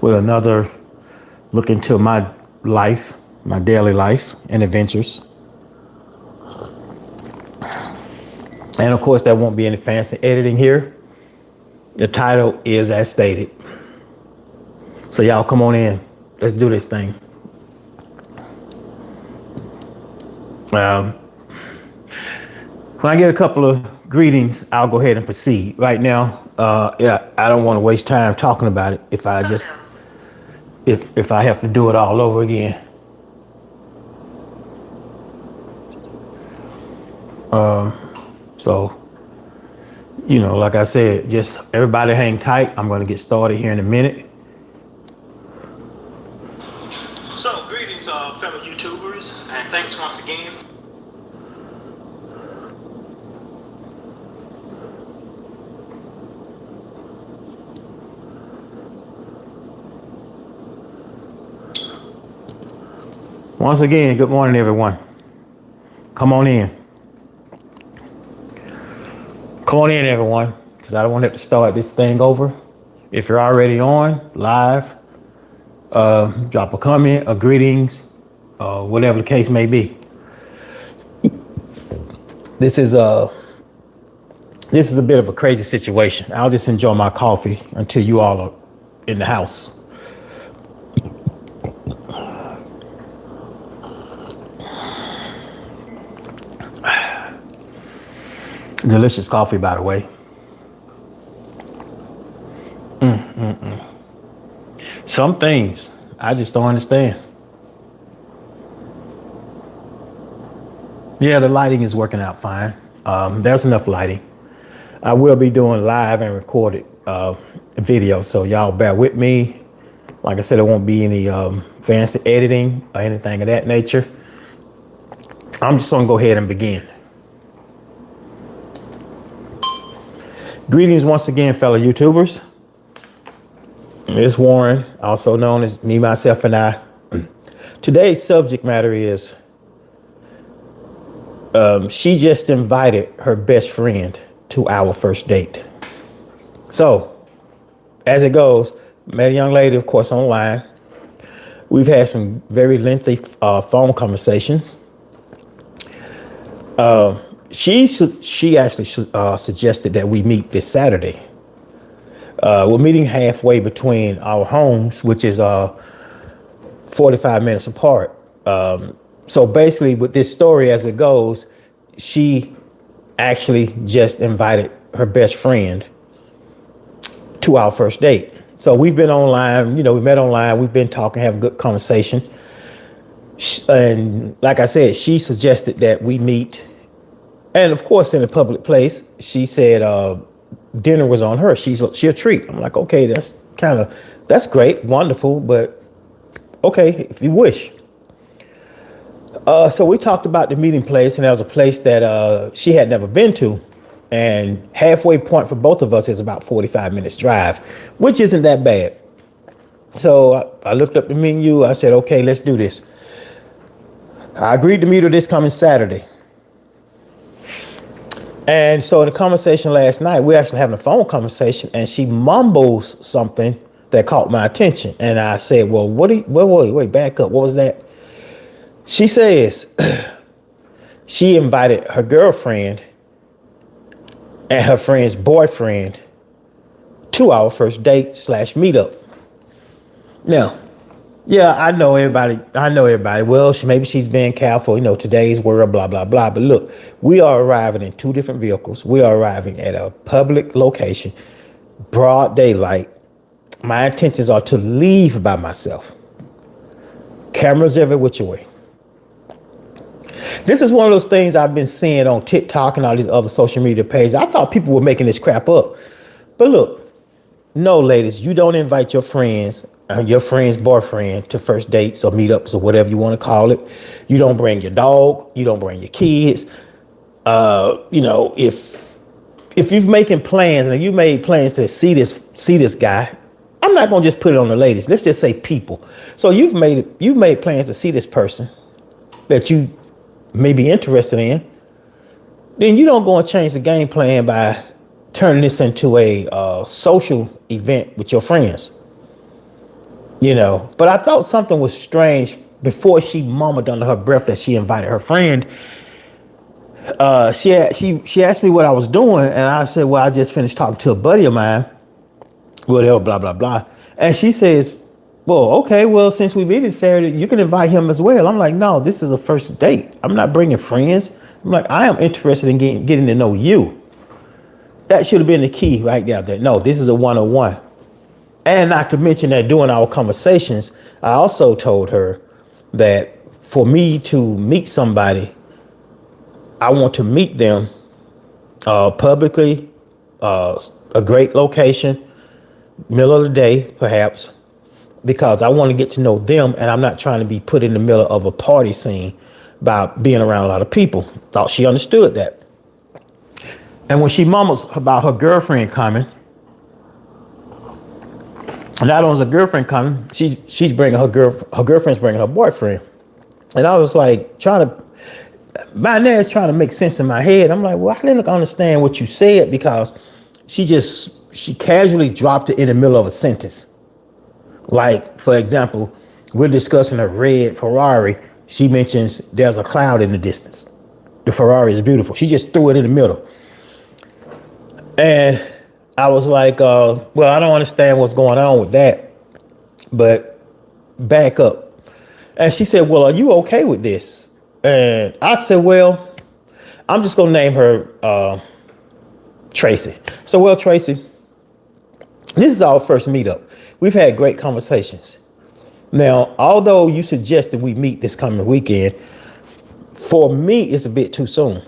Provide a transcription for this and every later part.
with another look into my life, my daily life and adventures. And of course, there won't be any fancy editing here. The title is as stated. So y'all come on in. Let's do this thing. When I get a couple of greetings, I'll go ahead and proceed. Right now, I don't want to waste time talking about it if I have to do it all over again. So, like I said, just everybody hang tight. I'm going to get started here in a minute. So, greetings, fellow YouTubers, and thanks once again. Once again, good morning, everyone. Come on in. Come on in, everyone, because I don't want to have to start this thing over. If you're already on live, drop a comment, a greetings, whatever the case may be. This is a bit of a crazy situation. I'll just enjoy my coffee until you all are in the house. Delicious coffee, by the way. Some things I just don't understand. Yeah, the lighting is working out fine. There's enough lighting. I will be doing live and recorded video, so y'all bear with me. Like I said, there won't be any fancy editing or anything of that nature. I'm just gonna go ahead and begin. Greetings once again, fellow YouTubers. It's Warren, also known as Me, Myself, and I. Today's subject matter is she just invited her best friend to our first date. So, as it goes, met a young lady, of course, online. We've had some very lengthy phone conversations. She actually suggested that we meet this Saturday. We're meeting halfway between our homes, which is 45 minutes apart. So basically, with this story as it goes, she actually just invited her best friend to our first date. So we've been online, we met online. We've been talking, having a good conversation. And like I said, she suggested that we meet. And of course, in a public place, she said dinner was on her. She'll treat. I'm like, okay, that's great, wonderful, but okay, if you wish. So we talked about the meeting place, and there was a place that she had never been to. And halfway point for both of us is about 45 minutes drive, which isn't that bad. So I looked up the menu. I said, okay, let's do this. I agreed to meet her this coming Saturday. And so in the conversation last night, we're actually having a phone conversation, and she mumbles something that caught my attention. And I said, well, wait, back up. What was that? She says she invited her girlfriend and her friend's boyfriend to our first date / meetup. Now, yeah, I know everybody. Well, maybe she's being careful, today's world, blah, blah, blah. But look, we are arriving in two different vehicles. We are arriving at a public location, broad daylight. My intentions are to leave by myself. Cameras every which way. This is one of those things I've been seeing on TikTok and all these other social media pages. I thought people were making this crap up. But look, no, ladies, you don't invite your friends your friend's boyfriend to first dates or meetups or whatever you want to call it. You don't bring your dog. You don't bring your kids. If you've making plans and you made plans to see this guy, I'm not going to just put it on the ladies. Let's just say people. So you've made plans to see this person that you may be interested in. Then you don't go and change the game plan by turning this into a social event with your friends. But I thought something was strange before she murmured under her breath that she invited her friend. She asked me what I was doing, and I said, "Well, I just finished talking to a buddy of mine, whatever, blah blah blah." And she says, "Well, okay, well, since we meet Saturday, you can invite him as well." I'm like, "No, this is a first date. I'm not bringing friends. I'm like, I am interested in getting to know you." That should have been the key right there. That no, this is a one-on-one. And not to mention that during our conversations, I also told her that for me to meet somebody, I want to meet them publicly, a great location, middle of the day, perhaps, because I want to get to know them, and I'm not trying to be put in the middle of a party scene by being around a lot of people. Thought she understood that. And when she mumbles about her girlfriend coming, not only is her girlfriend coming, she's bringing her girlfriend's bringing her boyfriend. And I was like my dad's trying to make sense in my head. I'm like, well, I didn't understand what you said, because she casually dropped it in the middle of a sentence. Like, for example, we're discussing a red Ferrari. She mentions there's a cloud in the distance. The Ferrari is beautiful. She just threw it in the middle. And I was like, well, I don't understand what's going on with that, but back up. And she said, well, are you okay with this? And I said, well, I'm just going to name her Tracy. So, well, Tracy, this is our first meetup. We've had great conversations. Now, although you suggested we meet this coming weekend, for me, it's a bit too soon.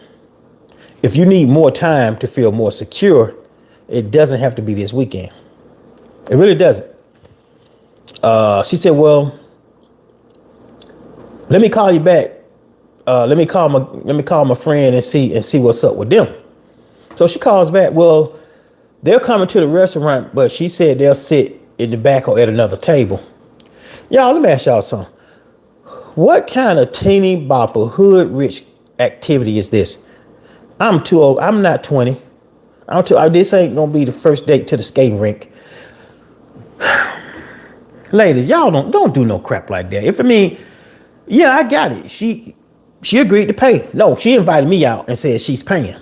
If you need more time to feel more secure, it doesn't have to be this weekend. It really doesn't. She said, well, let me call you back. Let me call my friend and see what's up with them. So she calls back. Well, they're coming to the restaurant, but she said they'll sit in the back or at another table. Y'all, let me ask y'all something. What kind of teeny bopper hood rich activity is this? I'm too old. I'm not 20. This ain't gonna be the first date to the skating rink. Ladies, y'all don't do no crap like that. Yeah, I got it. She agreed to pay. No, she invited me out and said she's paying.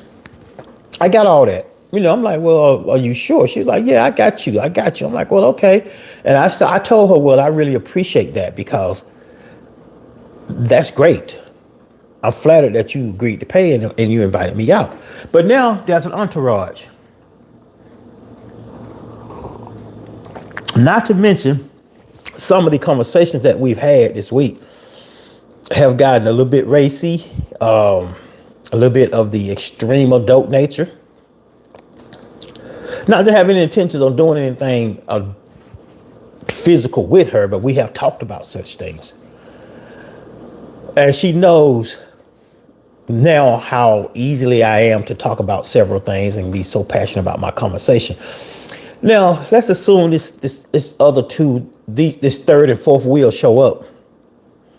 I got all that. I'm like, well, are you sure? She's like, yeah, I got you. I'm like, well, okay. And I told her, well, I really appreciate that, because that's great. I'm flattered that you agreed to pay and you invited me out. But now there's an entourage. Not to mention, some of the conversations that we've had this week have gotten a little bit racy, a little bit of the extreme adult nature. Not to have any intentions on doing anything physical with her, but we have talked about such things. And she knows now how easily I am to talk about several things and be so passionate about my conversation. Now, let's assume this other two, this third and fourth wheel show up,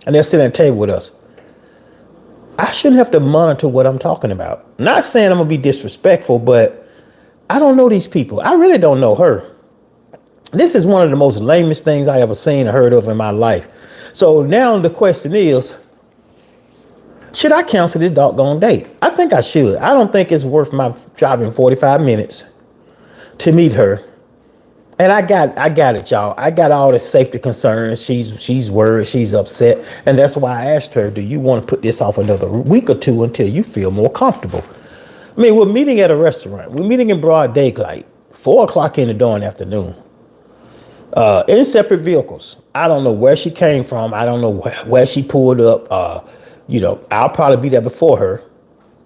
and they're sitting at the table with us. I shouldn't have to monitor what I'm talking about. Not saying I'm gonna be disrespectful, but I don't know these people. I really don't know her. This is one of the most lamest things I ever seen or heard of in my life. So now the question is, should I cancel this doggone date? I think I should. I don't think it's worth my driving 45 minutes to meet her. And I got it, y'all. I got all the safety concerns. She's worried. She's upset. And that's why I asked her, do you want to put this off another week or two until you feel more comfortable? I mean, we're meeting at a restaurant. We're meeting in broad daylight, 4 o'clock in the dawn afternoon, in separate vehicles. I don't know where she came from. I don't know where she pulled up. I'll probably be there before her.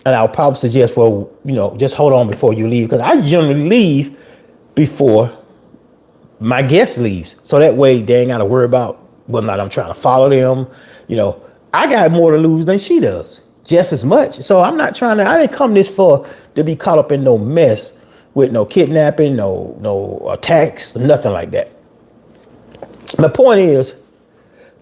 And I'll probably suggest, well, just hold on before you leave. Because I generally leave before my guest leaves. So that way they ain't got to worry about whether or not I'm trying to follow them. I got more to lose than she does. Just as much. So I didn't come this far to be caught up in no mess with no kidnapping, no attacks, nothing like that. My point is,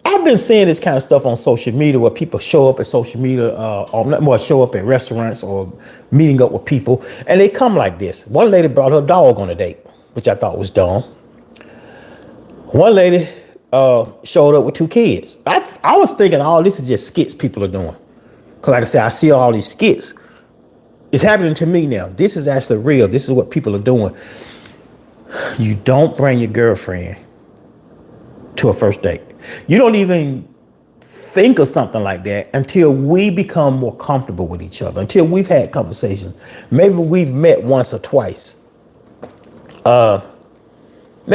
I've been seeing this kind of stuff on social media where people show up at social media, or show up at restaurants or meeting up with people, and they come like this. One lady brought her dog on a date, which I thought was dumb. One lady showed up with 2 kids. I was thinking all this is just skits people are doing. Cause like I said, I see all these skits. It's happening to me now. This is actually real. This is what people are doing. You don't bring your girlfriend to a first date. You don't even think of something like that until we become more comfortable with each other, until we've had conversations. Maybe we've met once or twice. Then,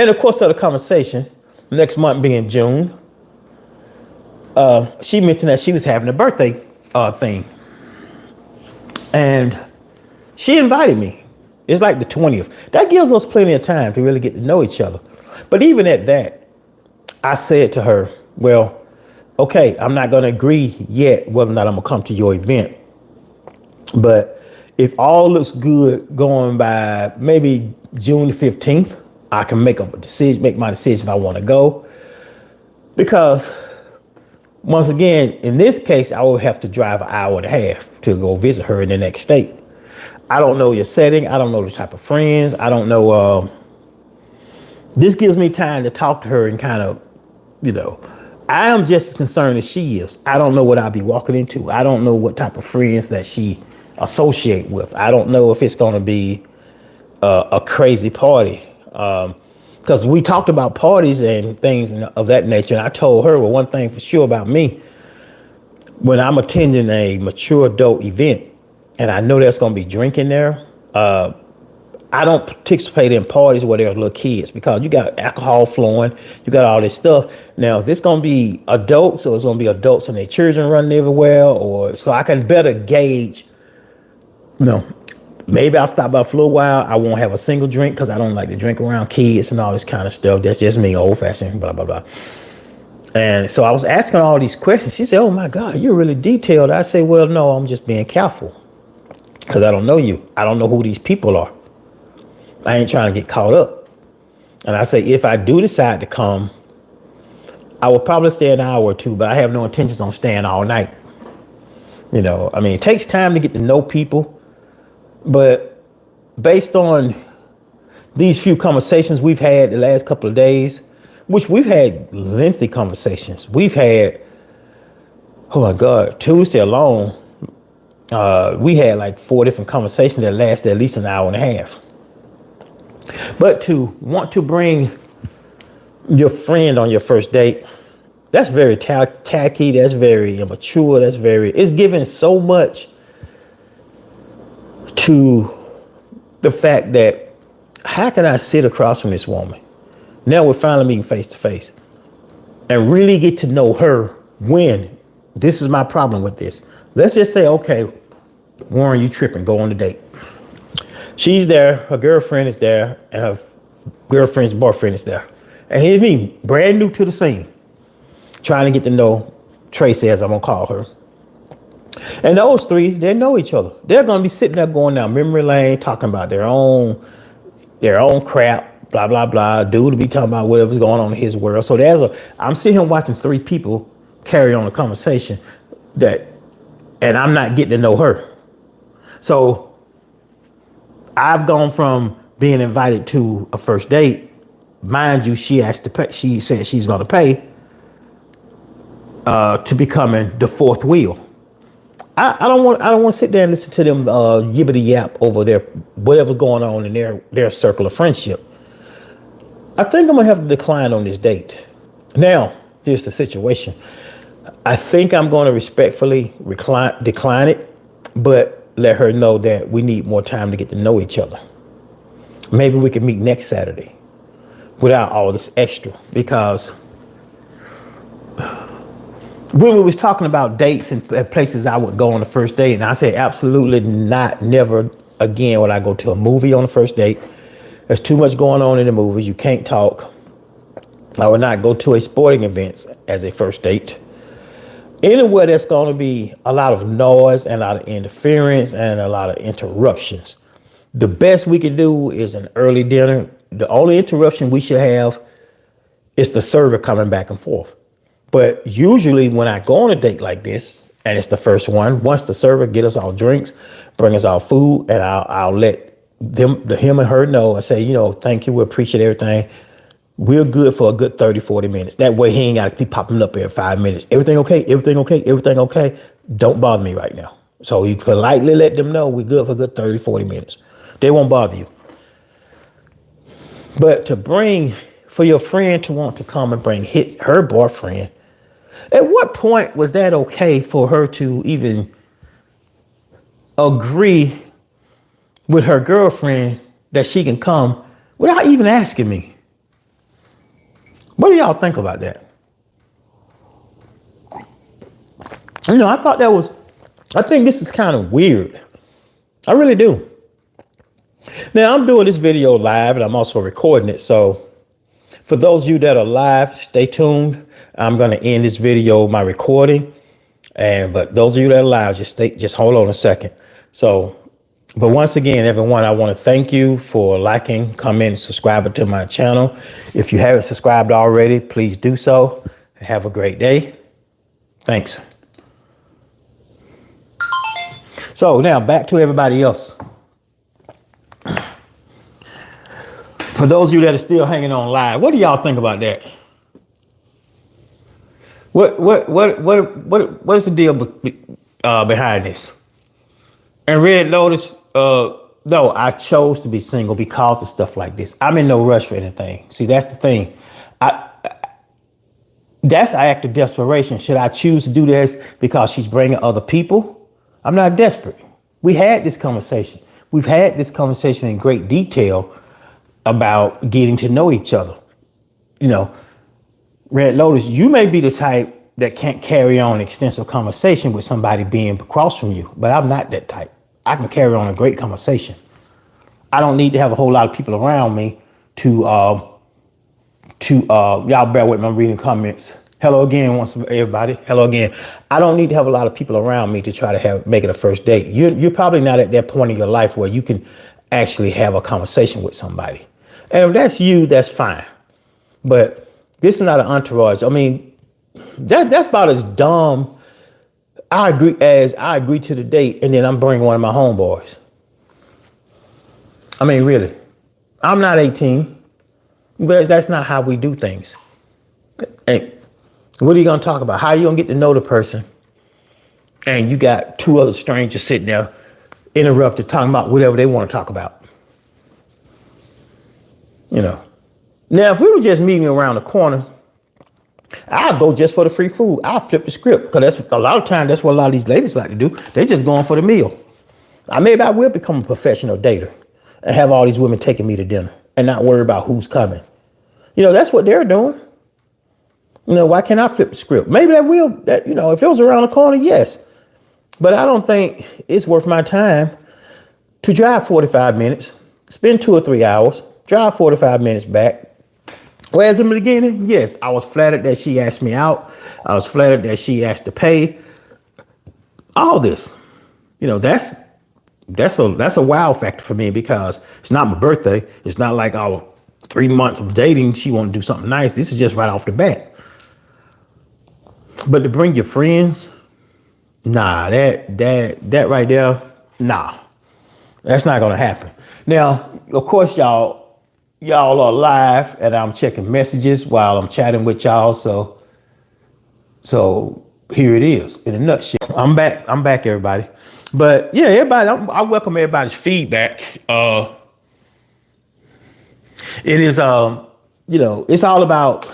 of course, of the conversation, next month being June, she mentioned that she was having a birthday thing. And she invited me. It's like the 20th. That gives us plenty of time to really get to know each other. But even at that, I said to her, well, okay, I'm not going to agree yet whether or not I'm going to come to your event. But if all looks good going by maybe June the 15th, I can make my decision if I want to go. Because once again, in this case, I would have to drive an hour and a half to go visit her in the next state. I don't know your setting. I don't know the type of friends. I don't know. This gives me time to talk to her and kind of, I am just as concerned as she is. I don't know what I'll be walking into. I don't know what type of friends that she associate with. I don't know if it's going to be a crazy party. Because we talked about parties and things of that nature. And I told her, well, one thing for sure about me, when I'm attending a mature adult event and I know there's going to be drinking there, I don't participate in parties where there's little kids because you got alcohol flowing, you got all this stuff. Now, is this going to be adults or is it going to be adults and their children running everywhere? Or so I can better gauge, maybe I'll stop by for a little while. I won't have a single drink because I don't like to drink around kids and all this kind of stuff. That's just me, old fashioned, blah, blah, blah. And so I was asking all these questions. She said, oh, my God, you're really detailed. I say, well, no, I'm just being careful because I don't know you. I don't know who these people are. I ain't trying to get caught up. And I say, if I do decide to come, I will probably stay an hour or two, but I have no intentions on staying all night. It takes time to get to know people. But based on these few conversations we've had the last couple of days, which we've had lengthy conversations. We've had, oh my God, Tuesday alone, we had like 4 different conversations that lasted at least an hour and a half. But to want to bring your friend on your first date, that's very tacky. That's very immature. It's giving so much to the fact that how can I sit across from this woman? Now we're finally meeting face to face and really get to know her when this is my problem with this. Let's just say, okay, Warren, you tripping, go on the date. She's there, her girlfriend is there, and her girlfriend's boyfriend is there. And here's me, brand new to the scene, trying to get to know Tracy, as I'm gonna call her. And those three, they know each other. They're gonna be sitting there going down memory lane, talking about their own crap, blah, blah, blah. Dude to be talking about whatever's going on in his world. So I'm sitting here watching 3 people carry on a conversation and I'm not getting to know her. So I've gone from being invited to a first date. Mind you, she asked to pay. She said she's going to pay to becoming the fourth wheel. I don't want to sit there and listen to them yibbity yap over their whatever's going on in their circle of friendship. I think I'm gonna have to decline on this date. Now, here's the situation. I think I'm going to respectfully decline it, but let her know that we need more time to get to know each other. Maybe we can meet next Saturday without all this extra, because when we was talking about dates and places I would go on the first date, and I said absolutely not, never again would I go to a movie on the first date. There's too much going on in the movies. You can't talk. I would not go to a sporting event as a first date. Anywhere that's going to be a lot of noise and a lot of interference and a lot of interruptions. The best we can do is an early dinner. The only interruption we should have is the server coming back and forth. But usually when I go on a date like this, and it's the first one, once the server get us all drinks, bring us all food, and I'll let him and her know. I say, thank you, we appreciate everything. We're good for a good 30, 40 minutes. That way he ain't got to keep popping up every 5 minutes. Everything okay? Everything okay? Everything okay? Don't bother me right now. So you politely let them know we're good for a good 30, 40 minutes. They won't bother you. But for your friend to want to come and bring her boyfriend, at what point was that okay for her to even agree with her girlfriend that she can come without even asking me? What do y'all think about that? I think this is kind of weird. I really do. Now, I'm doing this video live and I'm also recording it. So for those of you that are live, stay tuned. I'm going to end this video, my recording. But those of you that are live, just hold on a second. So, but once again, everyone, I want to thank you for liking, commenting, subscribing to my channel. If you haven't subscribed already, please do so. Have a great day. Thanks. So now back to everybody else. For those of you that are still hanging on live, what do y'all think about that? What is the deal behind this? And Red Lotus, no, I chose to be single because of stuff like this. I'm in no rush for anything. See, that's the thing. That's an act of desperation. Should I choose to do this because she's bringing other people? I'm not desperate. We had this conversation. We've had this conversation in great detail about getting to know each other. Red Lotus, you may be the type that can't carry on an extensive conversation with somebody being across from you, but I'm not that type. I can carry on a great conversation. I don't need to have a whole lot of people around me to y'all bear with me, I'm reading comments. Hello again, everybody. Hello again. I don't need to have a lot of people around me to try to make it a first date. You're probably not at that point in your life where you can actually have a conversation with somebody. And if that's you, that's fine. But this is not an entourage. I mean, that's about as dumb. I agree to the date, and then I'm bringing one of my homeboys. I mean, really, I'm not 18, but that's not how we do things. Hey, what are you gonna talk about? How are you gonna get to know the person? And you got two other strangers sitting there, interrupted, talking about whatever they want to talk about. Now, if we were just meeting around the corner, I'll go just for the free food. I'll flip the script because that's a lot of times that's what a lot of these ladies like to do. They just going for the meal. Maybe I will become a professional dater and have all these women taking me to dinner and not worry about who's coming. That's what they're doing. Why can't I flip the script? Maybe if it was around the corner, yes. But I don't think it's worth my time to drive 45 minutes, spend 2 or 3 hours, drive 45 minutes back. Whereas in the beginning, yes, I was flattered that she asked me out. I was flattered that she asked to pay. All this, that's a wow factor for me because it's not my birthday. It's not like our 3 months of dating. She want to do something nice. This is just right off the bat. But to bring your friends, nah, that right there, nah, that's not gonna happen. Now, of course, y'all are live and I'm checking messages while I'm chatting with y'all. So here it is in a nutshell. I'm back, everybody. But yeah, everybody, I welcome everybody's feedback. It is, it's all about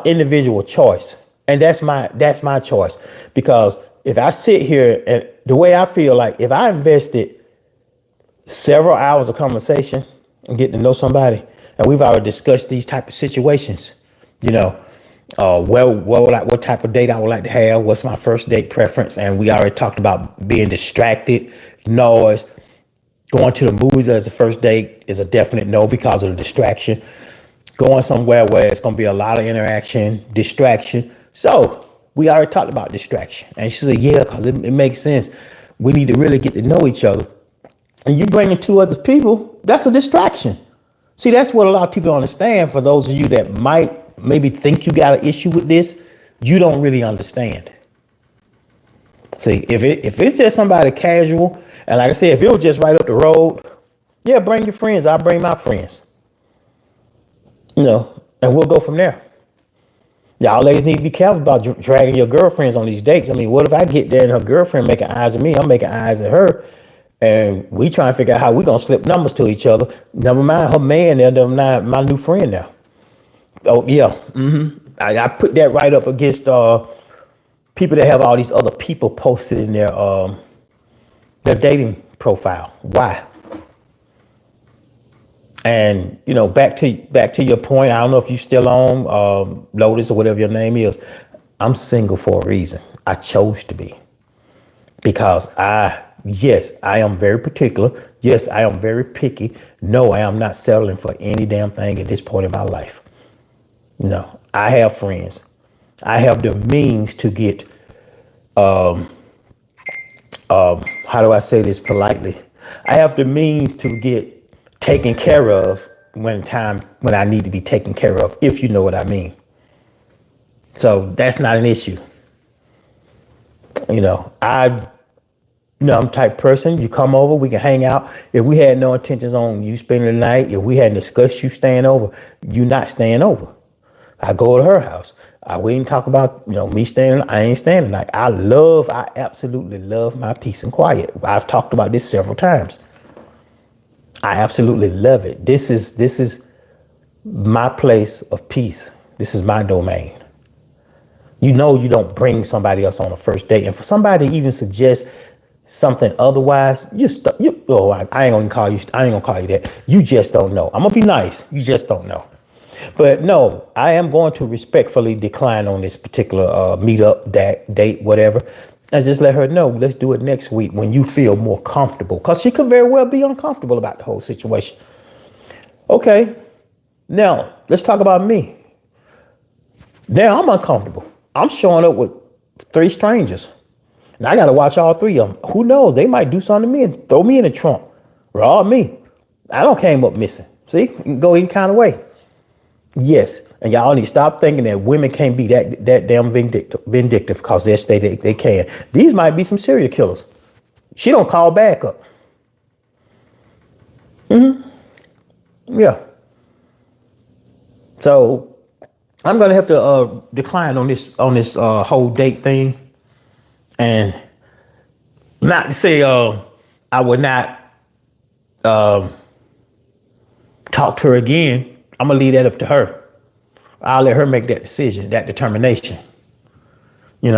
individual choice. And that's my choice, because if I sit here and the way I feel, like if I invested several hours of conversation and get to know somebody, and we've already discussed these type of situations, what type of date I would like to have, what's my first date preference, and we already talked about being distracted, noise, going to the movies as a first date is a definite no because of the distraction, going somewhere where it's going to be a lot of interaction, distraction. So we already talked about distraction. And she said, yeah, because it makes sense. We need to really get to know each other. And you bringing 2 other people, that's a distraction. See, that's what a lot of people don't understand. For those of you that might maybe think you got an issue with this, you don't really understand. See, if it's just somebody casual, and like I said, if it was just right up the road, yeah, bring your friends. I'll bring my friends. and we'll go from there. Y'all ladies need to be careful about dragging your girlfriends on these dates. I mean, what if I get there and her girlfriend making eyes at me, I'm making eyes at her, and we trying to figure out how we gonna slip numbers to each other. Never mind her man there, never mind my new friend now. Oh yeah, I put that right up against people that have all these other people posted in their dating profile. Why? And back to your point. I don't know if you still on Lotus or whatever your name is. I'm single for a reason. I chose to be because yes, I am very particular. Yes, I am very picky. No, I am not settling for any damn thing at this point in my life. I have friends. I have the means to get how do I say this politely? I have the means to get taken care of when I need to be taken care of, if you know what I mean. So that's not an issue. I'm the type person, you come over, we can hang out. If we had no intentions on you spending the night, if we hadn't discussed you staying over, you not staying over. I go to her house. We ain't talk about, me staying. I ain't staying tonight. I absolutely love my peace and quiet. I've talked about this several times. I absolutely love it. This is my place of peace. This is my domain. You don't bring somebody else on a first date, and for somebody to even suggest something otherwise, I ain't gonna call you. I ain't gonna call you that. You just don't know. I'm gonna be nice. You just don't know. But no, I am going to respectfully decline on this particular meetup, date, whatever, and just let her know. Let's do it next week when you feel more comfortable, because she could very well be uncomfortable about the whole situation. Okay, now let's talk about me. Now I'm uncomfortable. I'm showing up with 3 strangers. Now I got to watch all 3 of them. Who knows? They might do something to me and throw me in the trunk. Rob me. I don't came up missing. See, it can go any kind of way. Yes, and y'all need to stop thinking that women can't be that damn vindictive because they can. These might be some serial killers. She don't call back up. Yeah. So I'm gonna have to decline on this whole date thing, and not to say I would not talk to her again. I'm gonna leave that up to her. I'll let her make that decision, that determination. And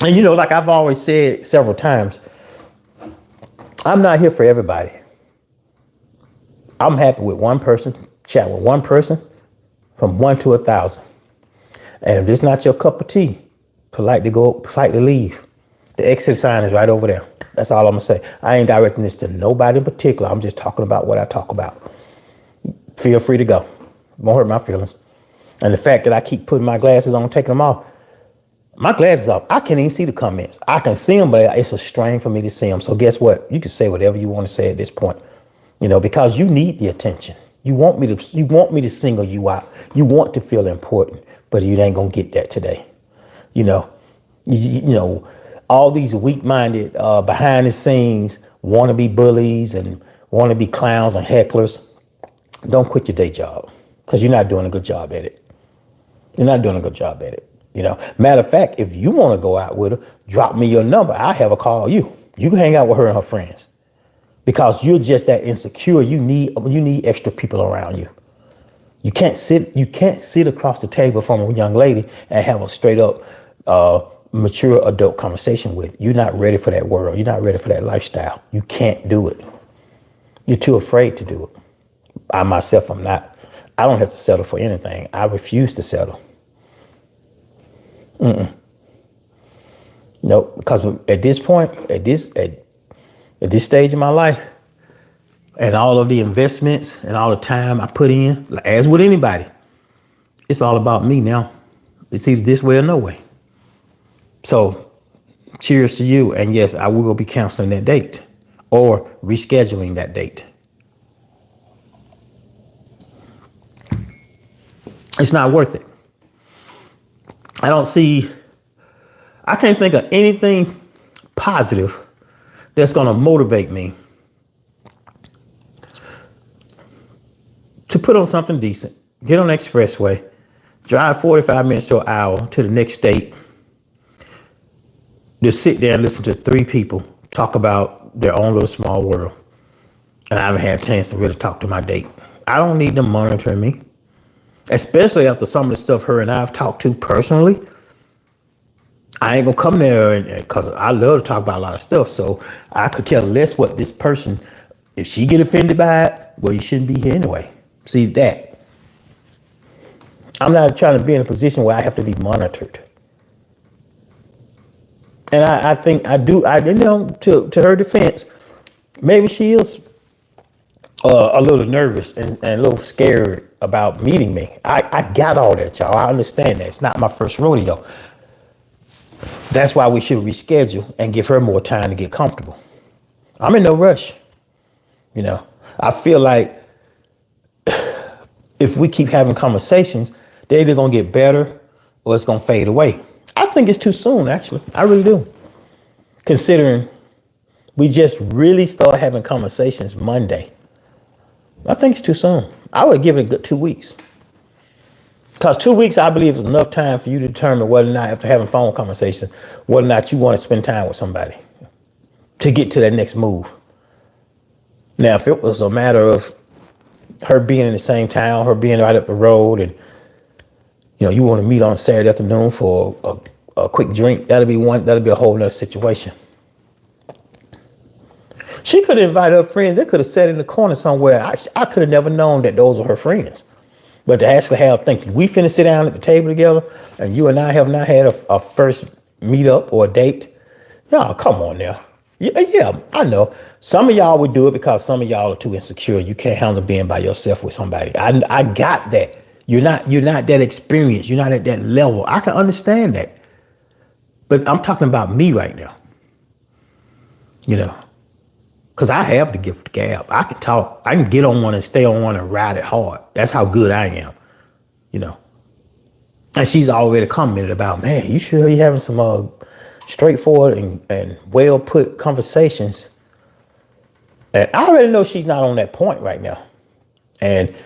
like I've always said several times, I'm not here for everybody. I'm happy with one person, chat with one person, from 1 to 1,000. And if this not your cup of tea, polite to leave. The exit sign is right over there. That's all I'm gonna say. I ain't directing this to nobody in particular. I'm just talking about what I talk about. Feel free to go. Won't hurt my feelings. And the fact that I keep putting my glasses on, taking them off, my glasses off, I can't even see the comments. I can see them, but it's a strain for me to see them. So guess what? You can say whatever you want to say at this point, because you need the attention. You want me to single you out. You want to feel important, but you ain't gonna get that today. All these weak-minded, behind the scenes, wannabe bullies and wannabe clowns and hecklers. Don't quit your day job, because you're not doing a good job at it. You're not doing a good job at it. Matter of fact, if you want to go out with her, drop me your number. I'll have her call you. You can hang out with her and her friends, because you're just that insecure. You need extra people around you. You can't sit across the table from a young lady and have a straight up mature adult conversation with. You're not ready for that world. You're not ready for that lifestyle. You can't do it. You're too afraid to do it. I myself, I'm not. I don't have to settle for anything. I refuse to settle. Nope. Because at this point, at this stage in my life, and all of the investments and all the time I put in, as with anybody, it's all about me now. It's either this way or no way. So cheers to you. And yes, I will be canceling that date or rescheduling that date. It's not worth it. I can't think of anything positive that's going to motivate me put on something decent, get on the expressway, drive 45 minutes to an hour to the next state, just sit there and listen to three people talk about their own little small world. And I haven't had a chance to really talk to my date. I don't need them monitoring me, especially after some of the stuff her and I've talked to personally. I ain't gonna come there because I love to talk about a lot of stuff. So I could care less what this person, if she get offended by it, well, you shouldn't be here anyway. See that? I'm not trying to be in a position where I have to be monitored. And I think I do, to her defense, maybe she is a little nervous and a little scared about meeting me. I got all that, y'all. I understand that. It's not my first rodeo. That's why we should reschedule and give her more time to get comfortable. I'm in no rush. I feel like if we keep having conversations, they're either going to get better or it's going to fade away. I think it's too soon, actually. I really do. Considering we just really started having conversations Monday. I think it's too soon. I would have given it a good 2 weeks. Because 2 weeks, I believe, is enough time for you to determine whether or not, after having phone conversations, whether or not you want to spend time with somebody to get to that next move. Now, if it was a matter of her being in the same town, her being right up the road, and you want to meet on a Saturday afternoon for a quick drink, that'll be a whole nother situation. She could have invited her friends. They could have sat in the corner somewhere. I could have never known that those were her friends. But to actually we finna sit down at the table together, and you and I have not had a first meetup or a date. Y'all, come on now. Yeah, I know. Some of y'all would do it because some of y'all are too insecure. You can't handle being by yourself with somebody. I got that. You're not that experienced. You're not at that level. I can understand that. But I'm talking about me right now. Because I have the gift of the gab. I can talk. I can get on one and stay on one and ride it hard. That's how good I am. And she's already commented about, man, you sure you're having some straightforward and well put conversations. And I already know she's not on that point right now. And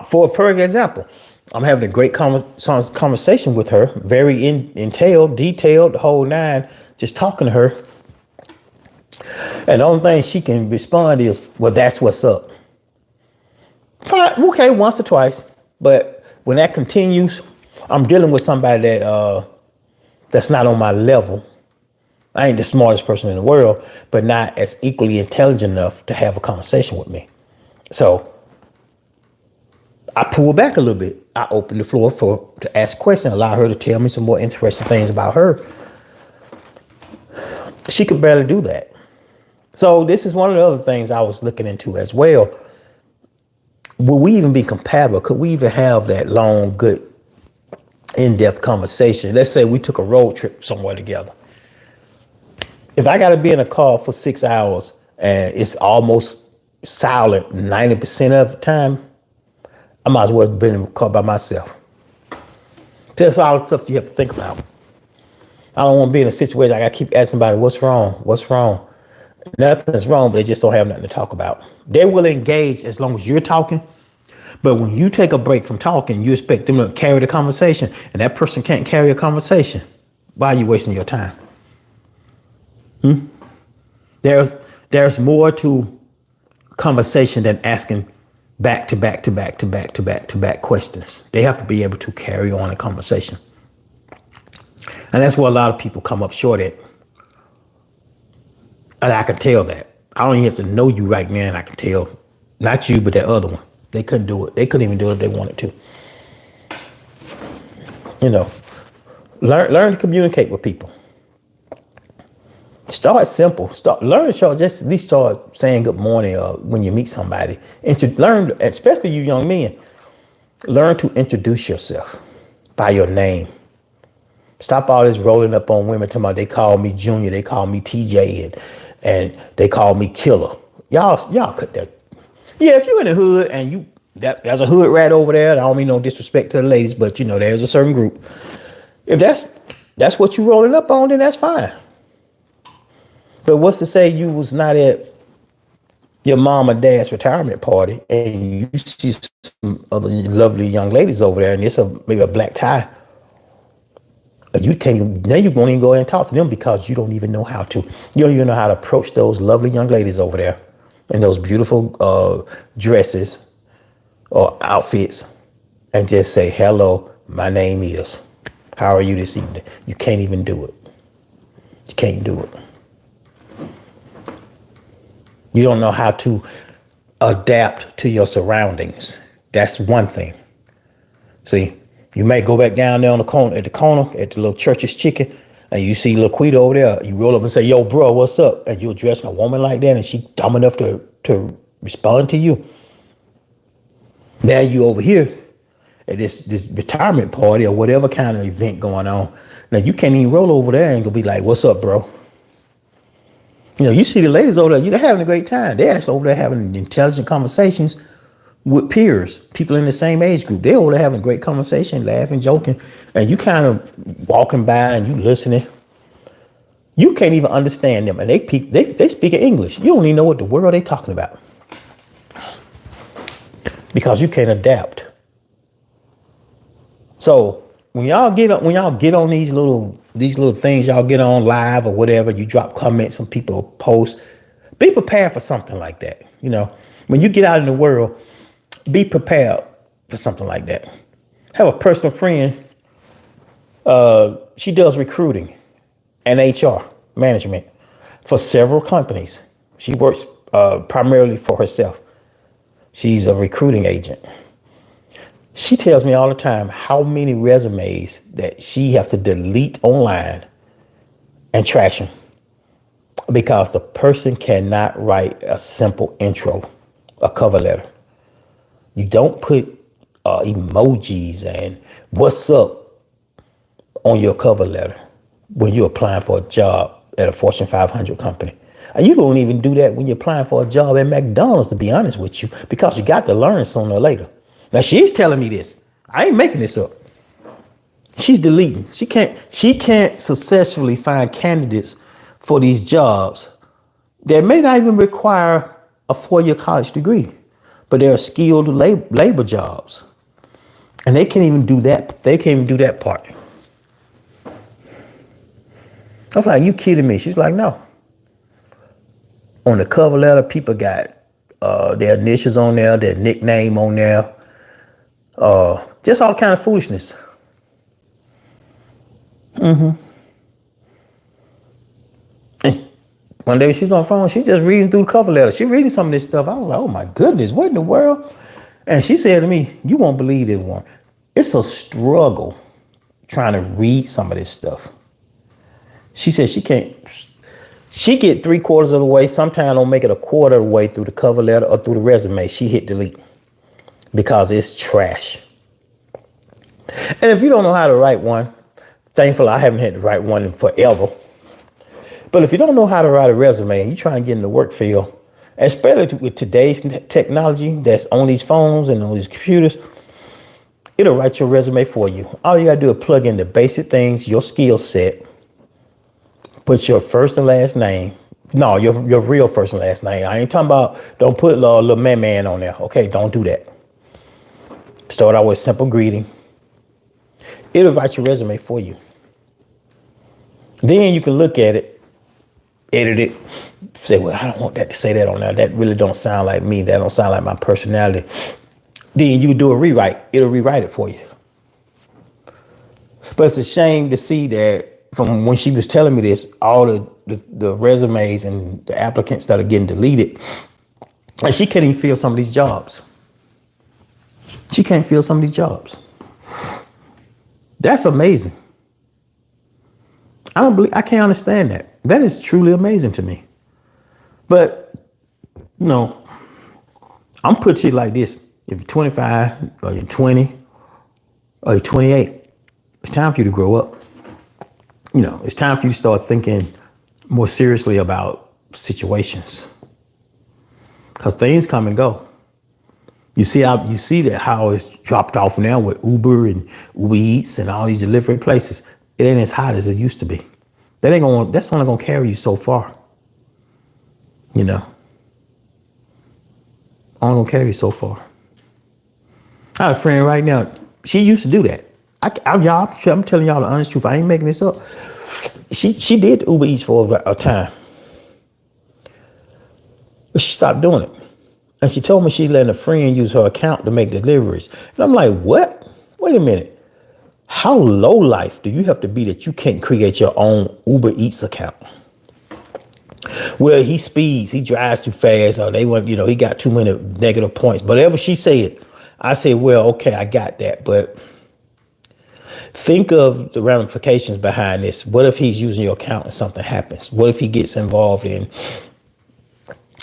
for example, I'm having a great conversation with her, very detailed, the whole nine, just talking to her. And the only thing she can respond is, well, that's what's up. Fine, okay, once or twice. But when that continues, I'm dealing with somebody that's not on my level. I ain't the smartest person in the world, but not as equally intelligent enough to have a conversation with me. So I pull back a little bit. I open the floor to ask questions, allow her to tell me some more interesting things about her. She could barely do that. So this is one of the other things I was looking into as well. Will we even be compatible? Could we even have that long, good, in-depth conversation? Let's say we took a road trip somewhere together. If I got to be in a car for 6 hours and it's almost silent 90% of the time, I might as well be in a car by myself. That's all the stuff you have to think about. I don't want to be in a situation I got to keep asking somebody, what's wrong? What's wrong? Nothing's wrong, but they just don't have nothing to talk about. They will engage as long as you're talking. But when you take a break from talking, you expect them to carry the conversation, and that person can't carry a conversation. Why are you wasting your time? There's more to conversation than asking back to back questions. They have to be able to carry on a conversation. And that's where a lot of people come up short at. And I can tell that. I don't even have to know you right now, and I can tell. Not you, but that other one. They couldn't do it. They couldn't even do it if they wanted to. Learn to communicate with people. Start simple. Learn to just at least start saying good morning when you meet somebody. Learn, especially you young men, learn to introduce yourself by your name. Stop all this rolling up on women talking about they call me Junior, they call me TJ, and they call me Killer. Y'all cut that. Yeah, if you're in the hood and there's a hood rat over there. I don't mean no disrespect to the ladies, but there's a certain group. If that's what you rolling up on, then that's fine. But what's to say you was not at your mom or dad's retirement party and you see some other lovely young ladies over there and it's maybe a black tie, you can't even, now you won't even go in and talk to them because you don't even know how to. You don't even know how to approach those lovely young ladies over there in those beautiful dresses or outfits and just say, hello, my name is. How are you this evening? You can't even do it. You can't do it. You don't know how to adapt to your surroundings. That's one thing. See, you may go back down there on the corner, at the little Church's Chicken, and you see Laquita over there. You roll up and say, yo, bro, what's up? And you're addressing a woman like that, and she dumb enough to respond to you. Now you over here at this retirement party or whatever kind of event going on. Now you can't even roll over there and go be like, what's up, bro? You see the ladies over there, they're having a great time. They're actually over there having intelligent conversations with peers, people in the same age group. They're over there having a great conversation, laughing, joking, and you kind of walking by and you listening. You can't even understand them, and they speak in English. You don't even know what the world they're talking about because you can't adapt. So when y'all get on these little things, y'all get on live or whatever, you drop comments and people post, be prepared for something like that. When you get out in the world, be prepared for something like that. Have a personal friend. She does recruiting and HR management for several companies. She works primarily for herself. She's a recruiting agent. She tells me all the time how many resumes that she has to delete online and trash them because the person cannot write a simple intro, a cover letter. You don't put emojis and what's up on your cover letter when you're applying for a job at a Fortune 500 company. And you don't even do that when you're applying for a job at McDonald's, to be honest with you, because you got to learn sooner or later. Now she's telling me this. I ain't making this up. She's deleting. She can't successfully find candidates for these jobs that may not even require a 4-year college degree, but they're skilled labor jobs. And they can't even do that. They can't even do that part. I was like, you kidding me? She's like, no. On the cover letter, people got their initials on there, their nickname on there. Just all kind of foolishness. And one day she's on the phone, she's just reading through the cover letter. She's reading some of this stuff. I was like, oh my goodness, what in the world? And she said to me, you won't believe this one. It's a struggle trying to read some of this stuff. She said she can't. She get 3/4 of the way. Sometimes don't make it a quarter of the way through the cover letter or through the resume. She hit delete because it's trash. And if you don't know how to write one, thankfully I haven't had to write one in forever. But if you don't know how to write a resume and you try and get in the work field, especially with today's technology that's on these phones and on these computers, it'll write your resume for you. All you gotta do is plug in the basic things, your skill set, put your first and last name. No, your real first and last name. I ain't talking about, don't put little man on there. Okay, don't do that. Start out with simple greeting. It'll write your resume for you. Then you can look at it, edit it, say, well, I don't want that to say that on there. That really don't sound like me. That don't sound like my personality. Then you do a rewrite. It'll rewrite it for you. But it's a shame to see that from when she was telling me this, all the resumes and the applicants that are getting deleted, and she can't even fill some of these jobs. She can't fill some of these jobs. That's amazing. I can't understand that. That is truly amazing to me. But, I'm putting it like this. If you're 25 or you're 20 or you're 28, it's time for you to grow up. It's time for you to start thinking more seriously about situations. Because things come and go. You see how it's dropped off now with Uber and Uber Eats and all these delivery places. It ain't as hot as it used to be. That's only gonna carry you so far. I don't carry so far. I have a friend right now. She used to do that. I'm telling y'all the honest truth. I ain't making this up. She did Uber Eats for a time, but she stopped doing it. And she told me she's letting a friend use her account to make deliveries. And I'm like, what? Wait a minute. How low life do you have to be that you can't create your own Uber Eats account? Well, he speeds, he drives too fast, or they want, he got too many negative points. Whatever she said, I said, well, okay, I got that. But think of the ramifications behind this. What if he's using your account and something happens? What if he gets involved in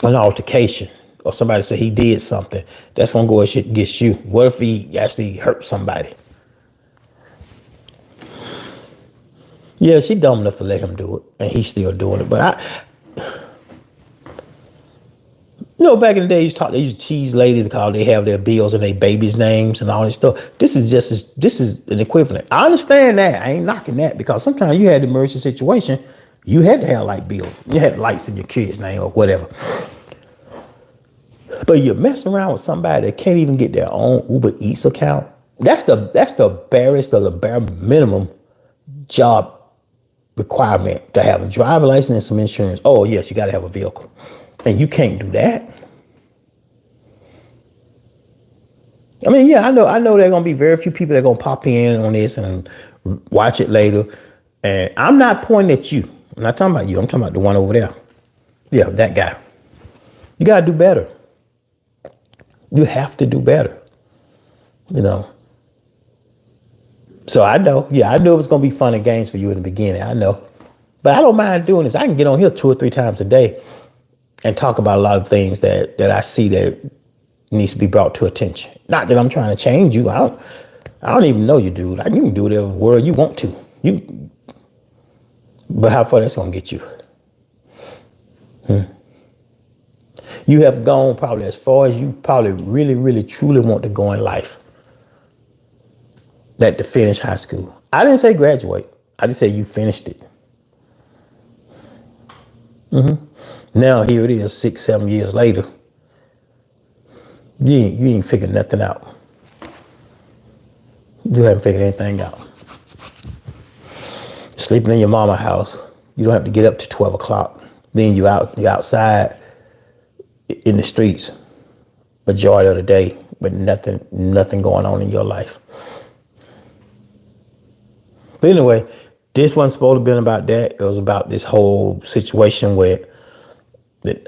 an altercation or somebody say he did something that's going to go against you? What if he actually hurt somebody? Yeah, she dumb enough to let him do it, and he's still doing it. But back in the day, they used to tease ladies because they have their bills and their babies' names and all this stuff. This is an equivalent. I understand that. I ain't knocking that because sometimes you had an emergency situation, you had to have light bills. You had lights in your kid's name or whatever. But you're messing around with somebody that can't even get their own Uber Eats account. That's the barest of the bare minimum job requirement to have a driver license and some insurance. Oh yes, you got to have a vehicle, and you can't do that. I mean, yeah, I know there are gonna be very few people that are gonna pop in on this and watch it later. And I'm not pointing at you. I'm not talking about you. I'm talking about the one over there. Yeah, that guy. You gotta do better. You have to do better. So I know it was going to be fun and games for you in the beginning. I know. But I don't mind doing this. I can get on here 2 or 3 times a day and talk about a lot of things that I see that needs to be brought to attention. Not that I'm trying to change you. I don't even know you, dude. You can do whatever word you want to. But how far that's going to get you? You have gone probably as far as you probably really, really, truly want to go in life. That to finish high school. I didn't say graduate. I just said you finished it. Now here it is, 6, 7 years later. You ain't figured nothing out. You haven't figured anything out. Sleeping in your mama's house. You don't have to get up to 12 o'clock. Then you're outside in the streets majority of the day, but nothing going on in your life. But anyway, this wasn't supposed to be about that. It was about this whole situation where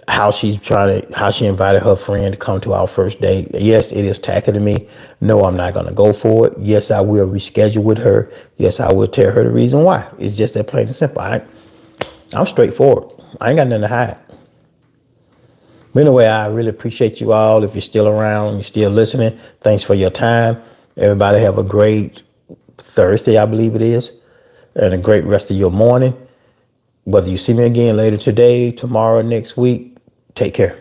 how she invited her friend to come to our first date. Yes, it is tacky to me. No, I'm not going to go for it. Yes, I will reschedule with her. Yes, I will tell her the reason why. It's just that plain and simple. I'm straightforward. I ain't got nothing to hide. But anyway, I really appreciate you all. If you're still around, you're still listening, thanks for your time. Everybody have a great Thursday, I believe it is, and a great rest of your morning. Whether you see me again later today, tomorrow, next week, take care.